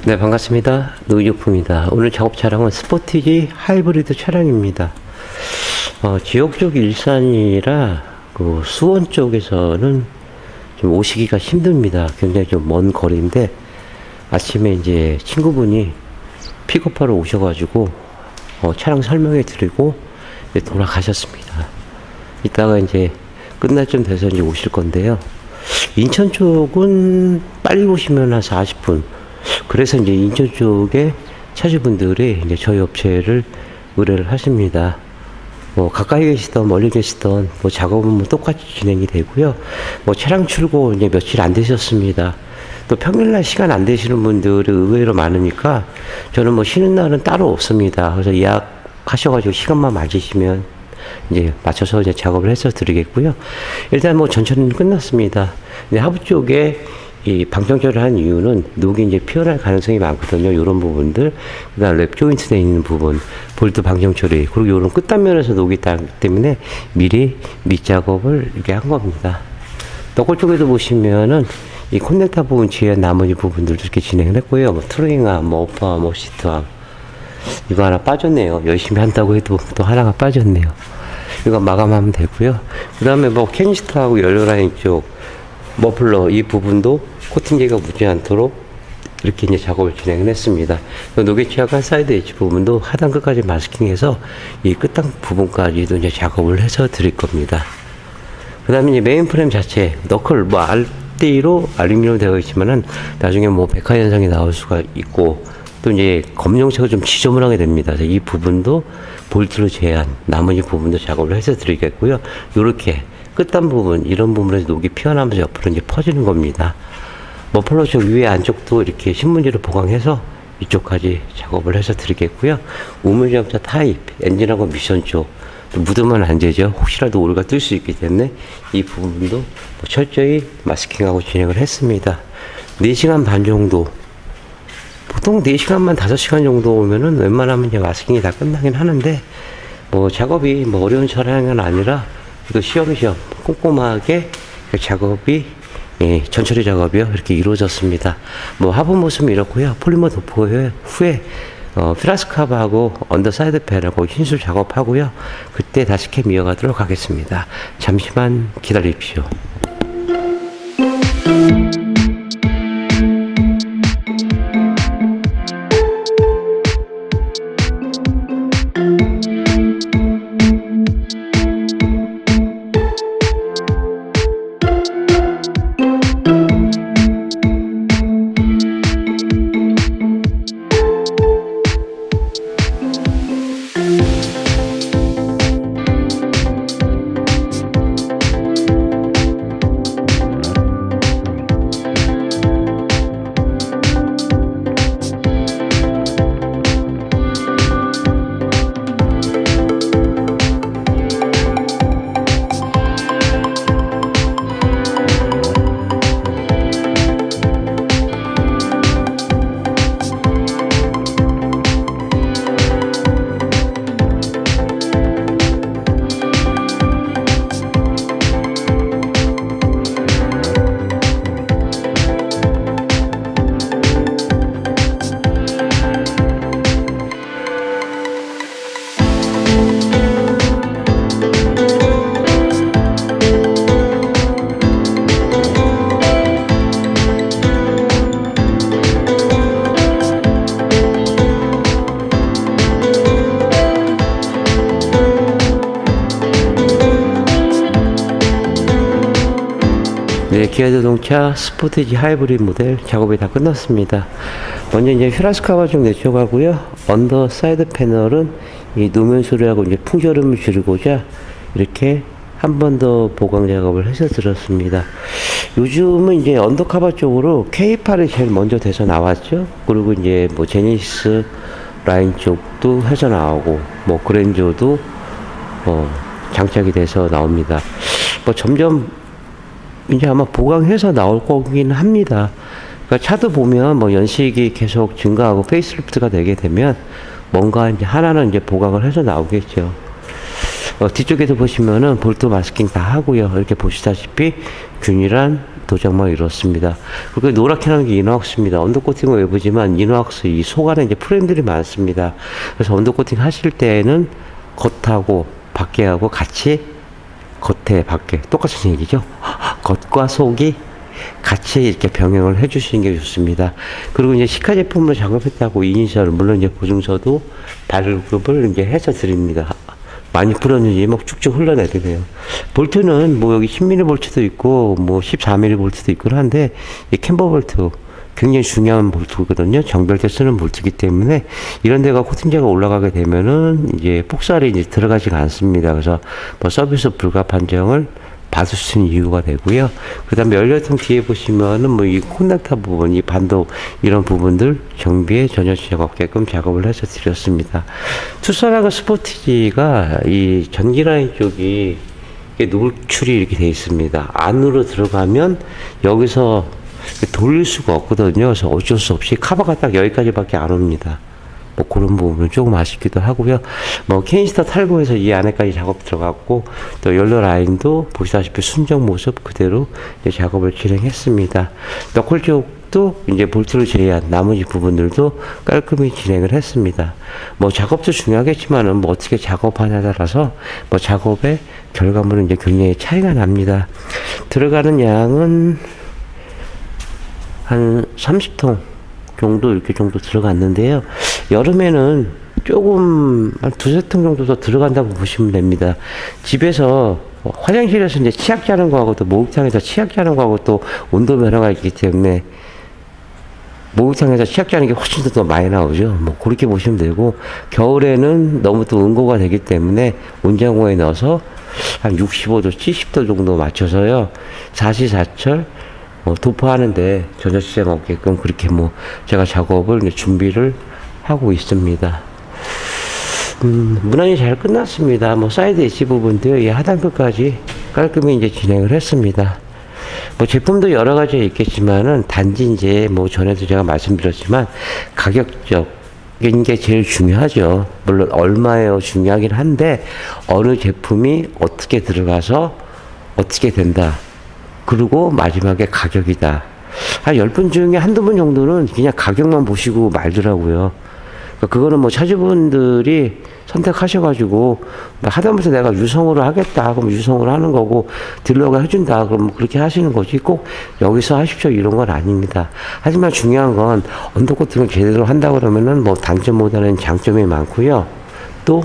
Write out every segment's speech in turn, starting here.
네, 반갑습니다. 노이조품입니다. 오늘 작업 차량은 스포티지 하이브리드 차량입니다. 지역 쪽 일산이라 그 수원 쪽에서는 좀 오시기가 힘듭니다. 굉장히 좀 먼 거리인데 아침에 이제 친구분이 픽업하러 오셔가지고 차량 설명해 드리고 돌아가셨습니다. 이따가 이제 끝날 쯤 돼서 이제 오실 건데요. 인천 쪽은 빨리 오시면 한 40분. 그래서 이제 인천 쪽에 차주분들이 이제 저희 업체를 의뢰를 하십니다. 뭐 가까이 계시던 멀리 계시던 뭐 작업은 뭐 똑같이 진행이 되고요. 뭐 차량 출고 이제 며칠 안 되셨습니다. 또 평일날 시간 안 되시는 분들이 의외로 많으니까 저는 뭐 쉬는 날은 따로 없습니다. 그래서 예약하셔가지고 시간만 맞으시면 이제 맞춰서 이제 작업을 해서 드리겠고요. 일단 뭐 전처리는 끝났습니다. 근데 하부 쪽에 이 방청처리를 한 이유는 녹이 이제 피어날 가능성이 많거든요. 이런 부분들, 그다음 랩 조인트에 있는 부분, 볼트 방청처리, 그리고 이런 끝단면에서 녹이 있기 때문에 미리 밑작업을 이렇게 한 겁니다. 너클 쪽에도 보시면은 이 커넥터 부분 제외한 나머지 부분들도 이렇게 진행을 했고요. 뭐 트로잉암, 뭐 오퍼암, 뭐 시트암, 이거 하나 빠졌네요. 열심히 한다고 해도 또 하나가 빠졌네요. 이거 마감하면 되고요. 그 다음에 뭐 캐니스터하고 연료라인 쪽 머플러 이 부분도 코팅제가 묻지 않도록 이렇게 이제 작업을 진행을 했습니다. 녹에 취약한 사이드 H 부분도 하단 끝까지 마스킹해서 이 끝단 부분까지도 이제 작업을 해서 드릴 겁니다. 그 다음에 이제 메인 프레임 자체, 너클, 뭐 RD로 알루미늄 되어 있지만은 나중에 뭐 백화 현상이 나올 수가 있고 또 이제 검정색을 좀 지저분하게 됩니다. 그래서 이 부분도 볼트로 제한, 나머지 부분도 작업을 해서 드리겠고요. 요렇게 끝단 부분, 이런 부분에서 녹이 피어나면서 옆으로 이제 퍼지는 겁니다. 머플러 쪽 위에 안쪽도 이렇게 신문지로 보강해서 이쪽까지 작업을 해서 드리겠고요. 우물주행차 타입, 엔진하고 미션 쪽, 묻으면 안 되죠. 혹시라도 오류가 뜰 수 있기 때문에 이 부분도 철저히 마스킹하고 진행을 했습니다. 4시간 반 정도, 보통 4시간만 5시간 정도 오면은 웬만하면 이제 마스킹이 다 끝나긴 하는데, 뭐 작업이 뭐 어려운 차량은 아니라 또 시험시험 꼼꼼하게 작업이 전처리 작업이요 이렇게 이루어졌습니다. 뭐 하부 모습은 이렇고요. 폴리머 도포 후에 피라스카바하고 언더사이드 팬하고 hin수 작업하고요. 그때 다시 캠 이어가도록 하겠습니다. 잠시만 기다리십시오. 네, 기아자동차 스포티지 하이브리드 모델 작업이 다 끝났습니다. 먼저 이제 휘라스카바 좀 내쳐가고요. 언더 사이드 패널은 이 노면 소리하고 이제 풍절음을 줄이고자 이렇게 한 번 더 보강 작업을 해서 들었습니다. 요즘은 이제 언더카바 쪽으로 K8이 제일 먼저 돼서 나왔죠. 그리고 이제 뭐 제니시스 라인 쪽도 해서 나오고 뭐 그랜저도 장착이 돼서 나옵니다. 뭐 점점 이제 아마 보강해서 나올 거긴 합니다. 그러니까 차도 보면 뭐 연식이 계속 증가하고 페이스리프트가 되게 되면 뭔가 이제 하나는 이제 보강을 해서 나오겠죠. 뒤쪽에서 보시면은 볼트 마스킹 다 하고요. 이렇게 보시다시피 균일한 도장만 이렇습니다. 그리고 노랗게 나는 게 이너왁스입니다. 언더코팅은 외부지만 이너왁스 이 속 안에 이제 프레임들이 많습니다. 그래서 언더코팅 하실 때는 겉하고 밖에하고 같이 겉에 밖에 똑같은 얘기죠. 겉과 속이 같이 이렇게 병행을 해주시는 게 좋습니다. 그리고 이제 시카 제품으로 작업했다고 이니셜 물론 이제 보증서도 발급을 이제 해서 드립니다. 많이 풀었는지 막 쭉쭉 흘러내리네요. 볼트는 뭐 여기 10mm 볼트도 있고 뭐 14mm 볼트도 있고 한데 이 캠버 볼트 굉장히 중요한 볼트거든요. 정비할 때 쓰는 볼트이기 때문에 이런 데가 코팅제가 올라가게 되면은 이제 폭살이 이제 들어가지가 않습니다. 그래서 뭐 서비스 불가 판정을 받을 수 있는 이유가 되고요. 그 다음에 연료통 뒤에 보시면은 뭐 이 콘넥터 부분, 이 반도 이런 부분들 정비에 전혀 지장 없게끔 작업을 해서 드렸습니다. 투싼하고 스포티지가 이 전기 라인 쪽이 노출이 이렇게 되어 있습니다. 안으로 들어가면 여기서 돌릴 수가 없거든요. 그래서 어쩔 수 없이 카바가 딱 여기까지밖에 안 옵니다. 뭐 그런 부분은 조금 아쉽기도 하고요. 뭐 케인스터 탈거해서 이 안에까지 작업 들어갔고 또 연료 라인도 보시다시피 순정 모습 그대로 이제 작업을 진행했습니다. 너클 쪽도 이제 볼트를 제외한 나머지 부분들도 깔끔히 진행을 했습니다. 뭐 작업도 중요하겠지만은 뭐 어떻게 작업하냐에 따라서 뭐 작업의 결과물은 이제 굉장히 차이가 납니다. 들어가는 양은 한 30통 정도 이렇게 정도 들어갔는데요. 여름에는 조금 한 두세 통 정도 더 들어간다고 보시면 됩니다. 집에서 화장실에서 이제 치약 자는 거하고 또 목욕탕에서 치약 자는 거하고 또 온도 변화가 있기 때문에 목욕탕에서 치약 자는 게 훨씬 더 많이 나오죠. 뭐 그렇게 보시면 되고 겨울에는 너무 또 응고가 되기 때문에 온장고에 넣어서 한 65도, 70도 정도 맞춰서요. 사시사철 도포하는데 전혀 지장 없게끔 그렇게 뭐 제가 작업을 이제 준비를 하고 있습니다. 무난히 잘 끝났습니다. 뭐 사이드 엣지 부분도요, 이 하단부까지 깔끔히 이제 진행을 했습니다. 뭐 제품도 여러 가지 있겠지만은 단지 이제 뭐 전에도 제가 말씀드렸지만 가격적인 게 제일 중요하죠. 물론 얼마예요 중요하긴 한데 어느 제품이 어떻게 들어가서 어떻게 된다. 그리고 마지막에 가격이다. 한 10분 중에 한두 분 정도는 그냥 가격만 보시고 말더라고요. 그거는 뭐 차주분들이 선택하셔가지고 하다못해 내가 유성으로 하겠다 그럼 유성으로 하는 거고 딜러가 해준다 그럼 그렇게 하시는 거지 꼭 여기서 하십시오 이런 건 아닙니다. 하지만 중요한 건 언더코팅을 제대로 한다 그러면은 뭐 단점보다는 장점이 많고요. 또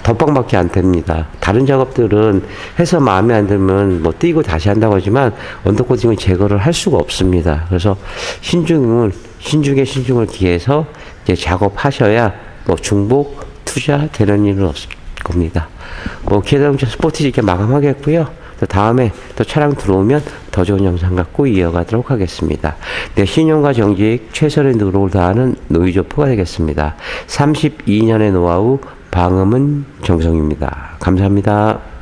덧방밖에 안 됩니다. 다른 작업들은 해서 마음에 안 들면 뭐 띄고 다시 한다고 하지만 언더코팅은 제거를 할 수가 없습니다. 그래서 신중에 신중을 기해서 이제 작업하셔야 뭐 중복 투자 되는 일은 없을 겁니다. 뭐 기아자동차 스포티지 이렇게 마감하겠고요. 또 다음에 또 차량 들어오면 더 좋은 영상 갖고 이어가도록 하겠습니다. 네, 신용과 정직 최선의 노력을 다하는 노이조프가 되겠습니다. 32년의 노하우 방음은 정성입니다. 감사합니다.